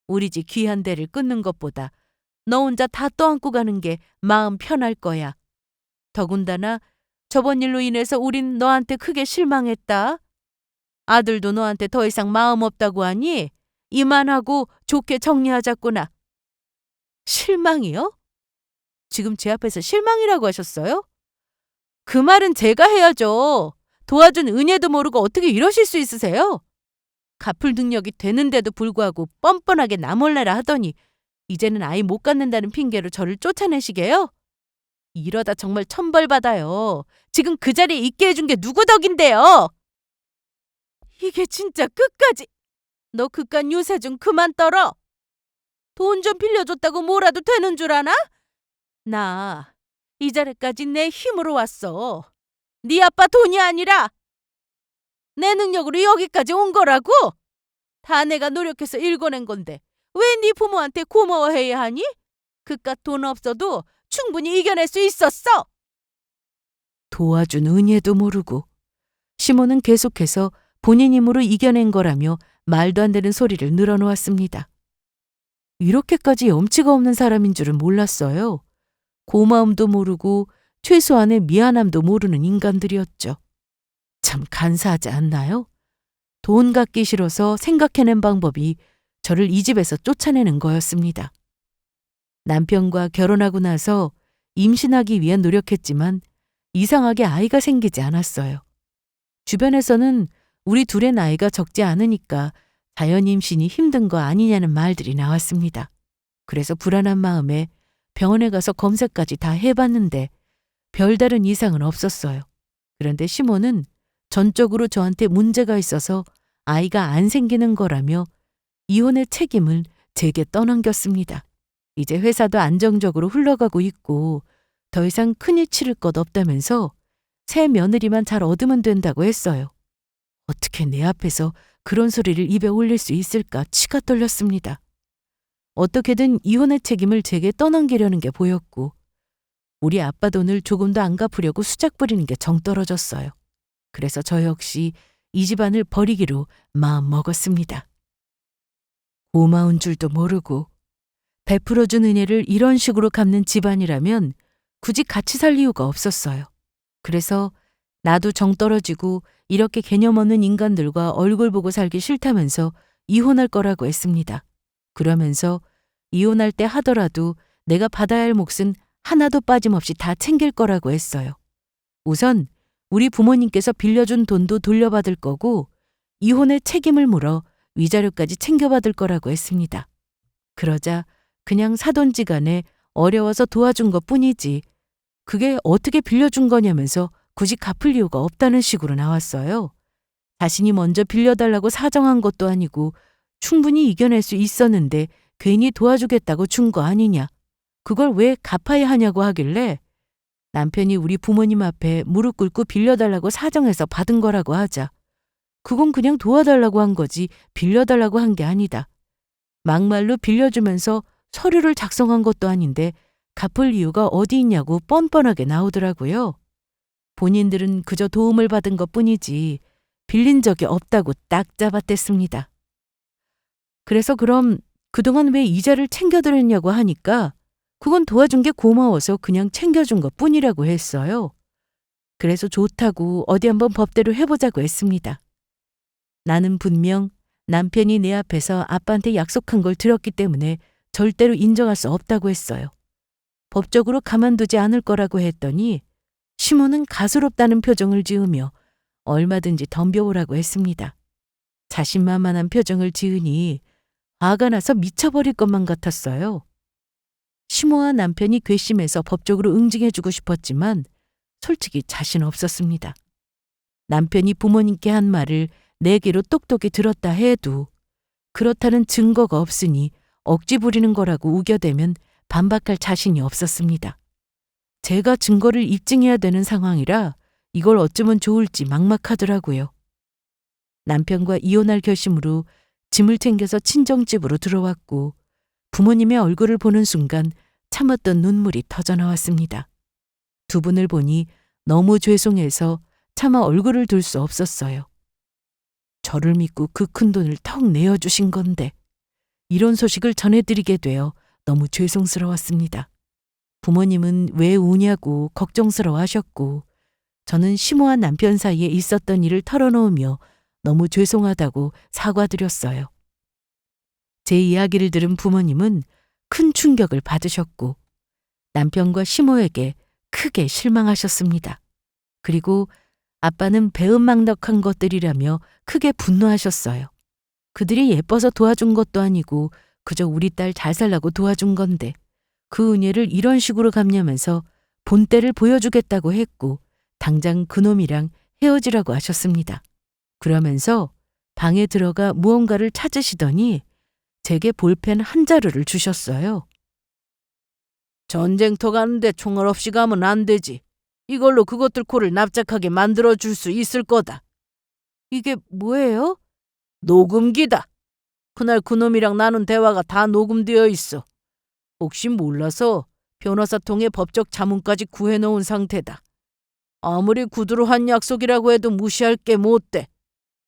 우리 집 귀한 데를 끊는 것보다 너 혼자 다 떠안고 가는 게 마음 편할 거야. 더군다나 저번 일로 인해서 우린 너한테 크게 실망했다. 아들도 너한테 더 이상 마음 없다고 하니 이만하고 좋게 정리하자꾸나. 실망이요? 지금 제 앞에서 실망이라고 하셨어요? 그 말은 제가 해야죠. 도와준 은혜도 모르고 어떻게 이러실 수 있으세요? 갚을 능력이 되는데도 불구하고 뻔뻔하게 나 몰라라 하더니 이제는 아이 못 갖는다는 핑계로 저를 쫓아내시게요? 이러다 정말 천벌 받아요. 지금 그 자리에 있게 해준 게 누구 덕인데요? 이게 진짜 끝까지. 너 그깟 유세 좀 그만 떨어. 돈 좀 빌려줬다고 뭐라도 되는 줄 아나? 나 이 자리까지 내 힘으로 왔어. 네 아빠 돈이 아니라 내 능력으로 여기까지 온 거라고. 다 내가 노력해서 일궈낸 건데 왜 네 부모한테 고마워해야 하니? 그깟 돈 없어도 충분히 이겨낼 수 있었어. 도와준 은혜도 모르고 시모는 계속해서 본인 힘으로 이겨낸 거라며 말도 안 되는 소리를 늘어놓았습니다. 이렇게까지 염치가 없는 사람인 줄은 몰랐어요. 고마움도 모르고 최소한의 미안함도 모르는 인간들이었죠. 참 간사하지 않나요? 돈 갖기 싫어서 생각해낸 방법이 저를 이 집에서 쫓아내는 거였습니다. 남편과 결혼하고 나서 임신하기 위해 노력했지만 이상하게 아이가 생기지 않았어요. 주변에서는 우리 둘의 나이가 적지 않으니까 자연 임신이 힘든 거 아니냐는 말들이 나왔습니다. 그래서 불안한 마음에 병원에 가서 검사까지 다 해봤는데 별다른 이상은 없었어요. 그런데 시모는 전적으로 저한테 문제가 있어서 아이가 안 생기는 거라며 이혼의 책임을 제게 떠넘겼습니다. 이제 회사도 안정적으로 흘러가고 있고 더 이상 큰일 치를 것 없다면서 새 며느리만 잘 얻으면 된다고 했어요. 어떻게 내 앞에서 그런 소리를 입에 올릴 수 있을까 치가 떨렸습니다. 어떻게든 이혼의 책임을 제게 떠넘기려는 게 보였고 우리 아빠 돈을 조금도 안 갚으려고 수작 부리는 게 정 떨어졌어요. 그래서 저 역시 이 집안을 버리기로 마음 먹었습니다. 고마운 줄도 모르고 베풀어준 은혜를 이런 식으로 갚는 집안이라면 굳이 같이 살 이유가 없었어요. 그래서 나도 정 떨어지고 이렇게 개념 없는 인간들과 얼굴 보고 살기 싫다면서 이혼할 거라고 했습니다. 그러면서 이혼할 때 하더라도 내가 받아야 할 몫은 하나도 빠짐없이 다 챙길 거라고 했어요. 우선 우리 부모님께서 빌려준 돈도 돌려받을 거고 이혼의 책임을 물어 위자료까지 챙겨받을 거라고 했습니다. 그러자 그냥 사돈지간에 어려워서 도와준 것뿐이지 그게 어떻게 빌려준 거냐면서 굳이 갚을 이유가 없다는 식으로 나왔어요. 자신이 먼저 빌려달라고 사정한 것도 아니고 충분히 이겨낼 수 있었는데 괜히 도와주겠다고 준 거 아니냐. 그걸 왜 갚아야 하냐고 하길래 남편이 우리 부모님 앞에 무릎 꿇고 빌려달라고 사정해서 받은 거라고 하자. 그건 그냥 도와달라고 한 거지 빌려달라고 한 게 아니다. 막말로 빌려주면서 서류를 작성한 것도 아닌데 갚을 이유가 어디 있냐고 뻔뻔하게 나오더라고요. 본인들은 그저 도움을 받은 것뿐이지 빌린 적이 없다고 딱 잡아댔습니다. 그래서 그럼 그동안 왜 이자를 챙겨드렸냐고 하니까 그건 도와준 게 고마워서 그냥 챙겨준 것뿐이라고 했어요. 그래서 좋다고 어디 한번 법대로 해보자고 했습니다. 나는 분명 남편이 내 앞에서 아빠한테 약속한 걸 들었기 때문에 절대로 인정할 수 없다고 했어요. 법적으로 가만두지 않을 거라고 했더니 시모는 가소롭다는 표정을 지으며 얼마든지 덤벼오라고 했습니다. 자신만만한 표정을 지으니 화가 나서 미쳐버릴 것만 같았어요. 시모와 남편이 괘씸해서 법적으로 응징해주고 싶었지만 솔직히 자신 없었습니다. 남편이 부모님께 한 말을 내 귀로 똑똑히 들었다 해도 그렇다는 증거가 없으니 억지 부리는 거라고 우겨대면 반박할 자신이 없었습니다. 제가 증거를 입증해야 되는 상황이라 이걸 어쩌면 좋을지 막막하더라고요. 남편과 이혼할 결심으로 짐을 챙겨서 친정집으로 들어왔고 부모님의 얼굴을 보는 순간 참았던 눈물이 터져나왔습니다. 두 분을 보니 너무 죄송해서 차마 얼굴을 둘 수 없었어요. 저를 믿고 그 큰 돈을 턱 내어주신 건데 이런 소식을 전해드리게 되어 너무 죄송스러웠습니다. 부모님은 왜 우냐고 걱정스러워하셨고 저는 시모와 남편 사이에 있었던 일을 털어놓으며 너무 죄송하다고 사과드렸어요. 제 이야기를 들은 부모님은 큰 충격을 받으셨고 남편과 시모에게 크게 실망하셨습니다. 그리고 아빠는 배은망덕한 것들이라며 크게 분노하셨어요. 그들이 예뻐서 도와준 것도 아니고 그저 우리 딸 잘 살라고 도와준 건데 그 은혜를 이런 식으로 갚냐면서 본때를 보여주겠다고 했고 당장 그놈이랑 헤어지라고 하셨습니다. 그러면서 방에 들어가 무언가를 찾으시더니 제게 볼펜 한 자루를 주셨어요. 전쟁터 가는데 총알 없이 가면 안 되지. 이걸로 그것들 코를 납작하게 만들어줄 수 있을 거다. 이게 뭐예요? 녹음기다. 그날 그놈이랑 나눈 대화가 다 녹음되어 있어. 혹시 몰라서 변호사 통해 법적 자문까지 구해놓은 상태다. 아무리 구두로 한 약속이라고 해도 무시할 게 못 돼.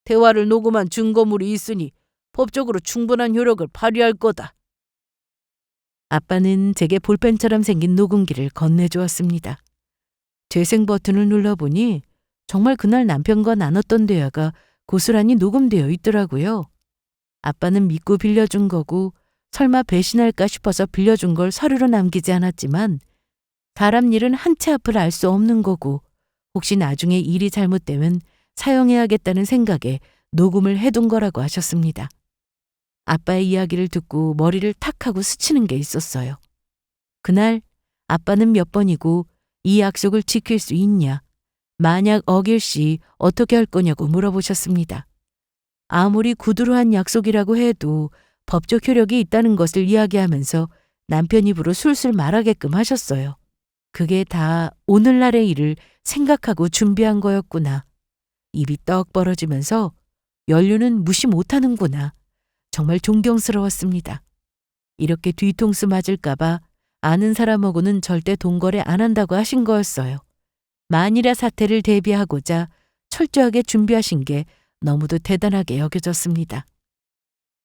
대화를 녹음한 증거물이 있으니 법적으로 충분한 효력을 발휘할 거다. 아빠는 제게 볼펜처럼 생긴 녹음기를 건네주었습니다. 재생 버튼을 눌러보니 정말 그날 남편과 나눴던 대화가 고스란히 녹음되어 있더라고요. 아빠는 믿고 빌려준 거고 설마 배신할까 싶어서 빌려준 걸 서류로 남기지 않았지만 사람 일은 한 치 앞을 알 수 없는 거고 혹시 나중에 일이 잘못되면 사용해야겠다는 생각에 녹음을 해둔 거라고 하셨습니다. 아빠의 이야기를 듣고 머리를 탁 하고 스치는 게 있었어요. 그날 아빠는 몇 번이고 이 약속을 지킬 수 있냐, 만약 어길 시 어떻게 할 거냐고 물어보셨습니다. 아무리 구두로 한 약속이라고 해도 법적 효력이 있다는 것을 이야기하면서 남편 입으로 술술 말하게끔 하셨어요. 그게 다 오늘날의 일을 생각하고 준비한 거였구나. 입이 떡 벌어지면서 연륜은 무시 못하는구나. 정말 존경스러웠습니다. 이렇게 뒤통수 맞을까봐 아는 사람하고는 절대 돈거래 안 한다고 하신 거였어요. 만일의 사태를 대비하고자 철저하게 준비하신 게 너무도 대단하게 여겨졌습니다.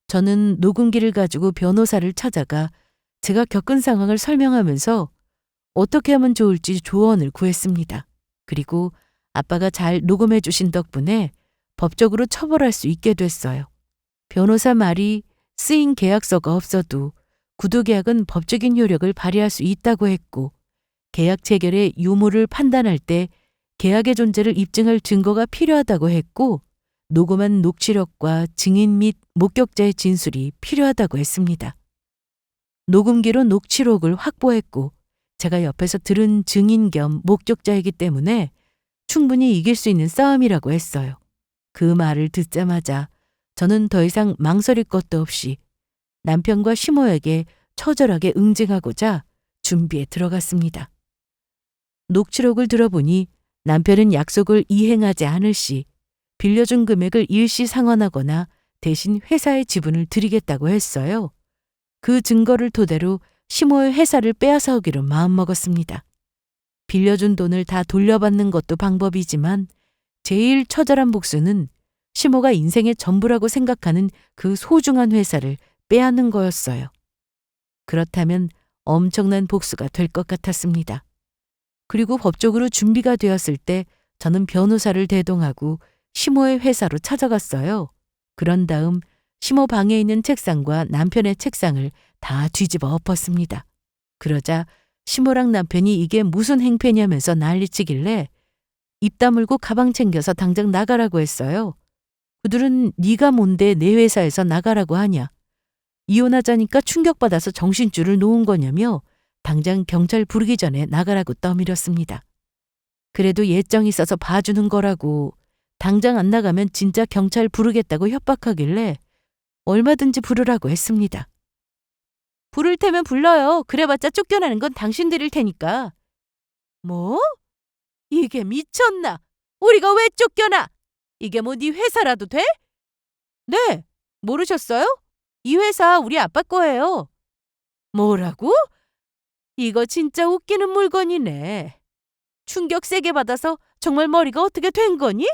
저는 녹음기를 가지고 변호사를 찾아가 제가 겪은 상황을 설명하면서 어떻게 하면 좋을지 조언을 구했습니다. 그리고 아빠가 잘 녹음해 주신 덕분에 법적으로 처벌할 수 있게 됐어요. 변호사 말이 쓰인 계약서가 없어도 구두계약은 법적인 효력을 발휘할 수 있다고 했고 계약 체결의 유무를 판단할 때 계약의 존재를 입증할 증거가 필요하다고 했고 녹음한 녹취록과 증인 및 목격자의 진술이 필요하다고 했습니다. 녹음기로 녹취록을 확보했고 제가 옆에서 들은 증인 겸 목격자이기 때문에 충분히 이길 수 있는 싸움이라고 했어요. 그 말을 듣자마자 저는 더 이상 망설일 것도 없이 남편과 시모에게 처절하게 응징하고자 준비에 들어갔습니다. 녹취록을 들어보니 남편은 약속을 이행하지 않을 시 빌려준 금액을 일시 상환하거나 대신 회사의 지분을 드리겠다고 했어요. 그 증거를 토대로 시모의 회사를 빼앗아오기로 마음먹었습니다. 빌려준 돈을 다 돌려받는 것도 방법이지만 제일 처절한 복수는 시모가 인생의 전부라고 생각하는 그 소중한 회사를 빼앗는 거였어요. 그렇다면 엄청난 복수가 될 것 같았습니다. 그리고 법적으로 준비가 되었을 때 저는 변호사를 대동하고 시모의 회사로 찾아갔어요. 그런 다음 시모 방에 있는 책상과 남편의 책상을 다 뒤집어 엎었습니다. 그러자 시모랑 남편이 이게 무슨 행패냐면서 난리치길래 입 다물고 가방 챙겨서 당장 나가라고 했어요. 그들은 네가 뭔데 내 회사에서 나가라고 하냐. 이혼하자니까 충격받아서 정신줄을 놓은 거냐며 당장 경찰 부르기 전에 나가라고 떠밀었습니다. 그래도 예정이 있어서 봐주는 거라고 당장 안 나가면 진짜 경찰 부르겠다고 협박하길래 얼마든지 부르라고 했습니다. 부를 테면 불러요. 그래봤자 쫓겨나는 건 당신들일 테니까. 뭐? 이게 미쳤나? 우리가 왜 쫓겨나? 이게 뭐 네 회사라도 돼? 네, 모르셨어요? 이 회사 우리 아빠 거예요. 뭐라고? 이거 진짜 웃기는 물건이네. 충격 세게 받아서 정말 머리가 어떻게 된 거니?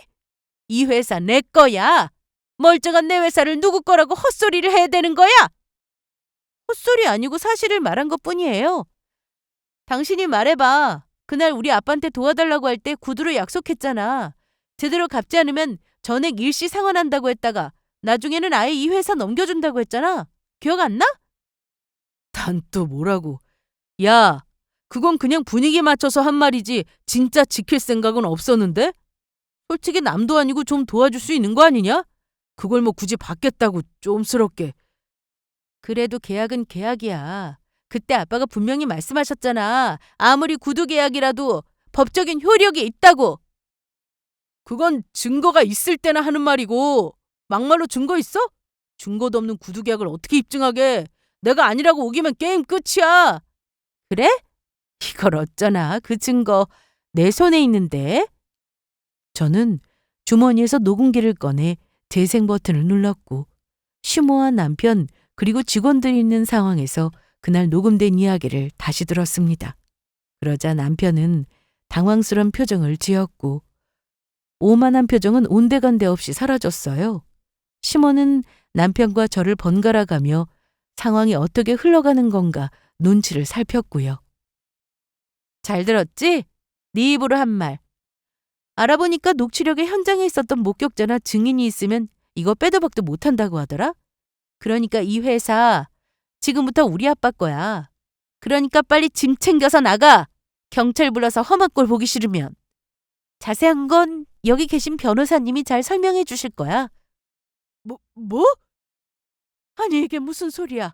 이 회사 내 거야. 멀쩡한 내 회사를 누구 거라고 헛소리를 해야 되는 거야? 헛소리 아니고 사실을 말한 것뿐이에요. 당신이 말해봐. 그날 우리 아빠한테 도와달라고 할 때 구두로 약속했잖아. 제대로 갚지 않으면 전액 일시 상환한다고 했다가 나중에는 아예 이 회사 넘겨준다고 했잖아. 기억 안 나? 난 또 뭐라고. 야, 그건 그냥 분위기 맞춰서 한 말이지 진짜 지킬 생각은 없었는데? 솔직히 남도 아니고 좀 도와줄 수 있는 거 아니냐? 그걸 뭐 굳이 받겠다고 좀스럽게. 그래도 계약은 계약이야. 그때 아빠가 분명히 말씀하셨잖아. 아무리 구두 계약이라도 법적인 효력이 있다고. 그건 증거가 있을 때나 하는 말이고 막말로 증거 있어? 증거도 없는 구두 계약을 어떻게 입증하게. 내가 아니라고 우기면 게임 끝이야. 그래? 이걸 어쩌나 그 증거 내 손에 있는데. 저는 주머니에서 녹음기를 꺼내 재생 버튼을 눌렀고 시모와 남편 그리고 직원들이 있는 상황에서 그날 녹음된 이야기를 다시 들었습니다. 그러자 남편은 당황스런 표정을 지었고 오만한 표정은 온데간데 없이 사라졌어요. 시모는 남편과 저를 번갈아가며 상황이 어떻게 흘러가는 건가 눈치를 살폈고요. 잘 들었지? 네 입으로 한 말. 알아보니까 녹취록에 현장에 있었던 목격자나 증인이 있으면 이거 빼도 박도 못한다고 하더라. 그러니까 이 회사 지금부터 우리 아빠 거야. 그러니까 빨리 짐 챙겨서 나가. 경찰 불러서 험한 꼴 보기 싫으면. 자세한 건 여기 계신 변호사님이 잘 설명해 주실 거야. 뭐? 아니 이게 무슨 소리야.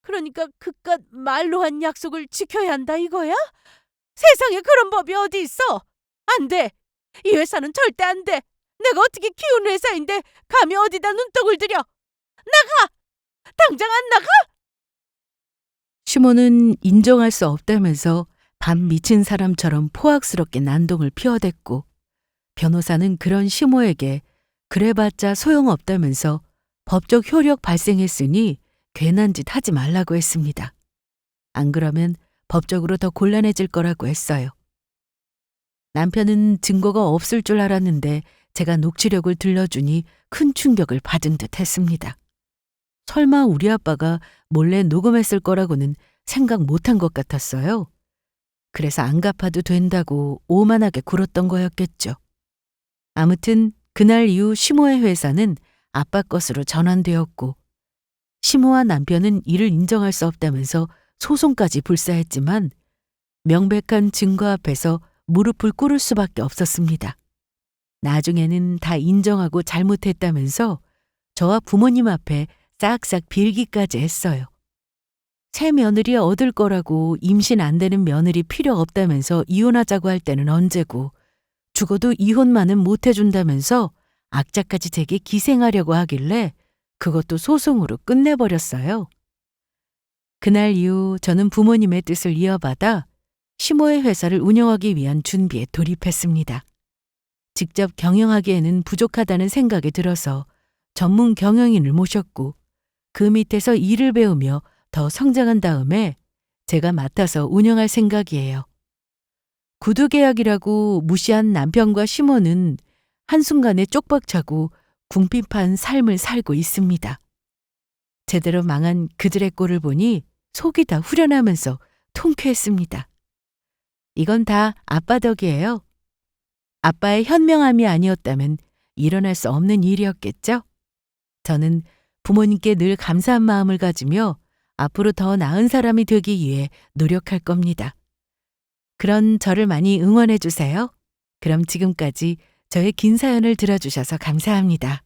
그러니까 그깟 말로 한 약속을 지켜야 한다 이거야? 세상에 그런 법이 어디 있어? 안 돼. 이 회사는 절대 안 돼. 내가 어떻게 키운 회사인데 감히 어디다 눈독을 들여. 나가! 당장 안 나가? 시모는 인정할 수 없다면서 반 미친 사람처럼 포악스럽게 난동을 피워댔고 변호사는 그런 시모에게 그래봤자 소용없다면서 법적 효력 발생했으니 괜한 짓 하지 말라고 했습니다. 안 그러면 법적으로 더 곤란해질 거라고 했어요. 남편은 증거가 없을 줄 알았는데 제가 녹취록을 들려주니 큰 충격을 받은 듯 했습니다. 설마 우리 아빠가 몰래 녹음했을 거라고는 생각 못한 것 같았어요. 그래서 안 갚아도 된다고 오만하게 굴었던 거였겠죠. 아무튼 그날 이후 시모의 회사는 아빠 것으로 전환되었고 시모와 남편은 이를 인정할 수 없다면서 소송까지 불사했지만 명백한 증거 앞에서 무릎을 꿇을 수밖에 없었습니다. 나중에는 다 인정하고 잘못했다면서 저와 부모님 앞에 싹싹 빌기까지 했어요. 새 며느리 얻을 거라고 임신 안 되는 며느리 필요 없다면서 이혼하자고 할 때는 언제고 죽어도 이혼만은 못 해준다면서 악자까지 제게 기생하려고 하길래 그것도 소송으로 끝내버렸어요. 그날 이후 저는 부모님의 뜻을 이어받아 시모의 회사를 운영하기 위한 준비에 돌입했습니다. 직접 경영하기에는 부족하다는 생각이 들어서 전문 경영인을 모셨고 그 밑에서 일을 배우며 더 성장한 다음에 제가 맡아서 운영할 생각이에요. 구두 계약이라고 무시한 남편과 시모는 한순간에 쪽박차고 궁핍한 삶을 살고 있습니다. 제대로 망한 그들의 꼴을 보니 속이 다 후련하면서 통쾌했습니다. 이건 다 아빠 덕이에요. 아빠의 현명함이 아니었다면 일어날 수 없는 일이었겠죠? 저는 부모님께 늘 감사한 마음을 가지며 앞으로 더 나은 사람이 되기 위해 노력할 겁니다. 그런 저를 많이 응원해 주세요. 그럼 지금까지 저의 긴 사연을 들어주셔서 감사합니다.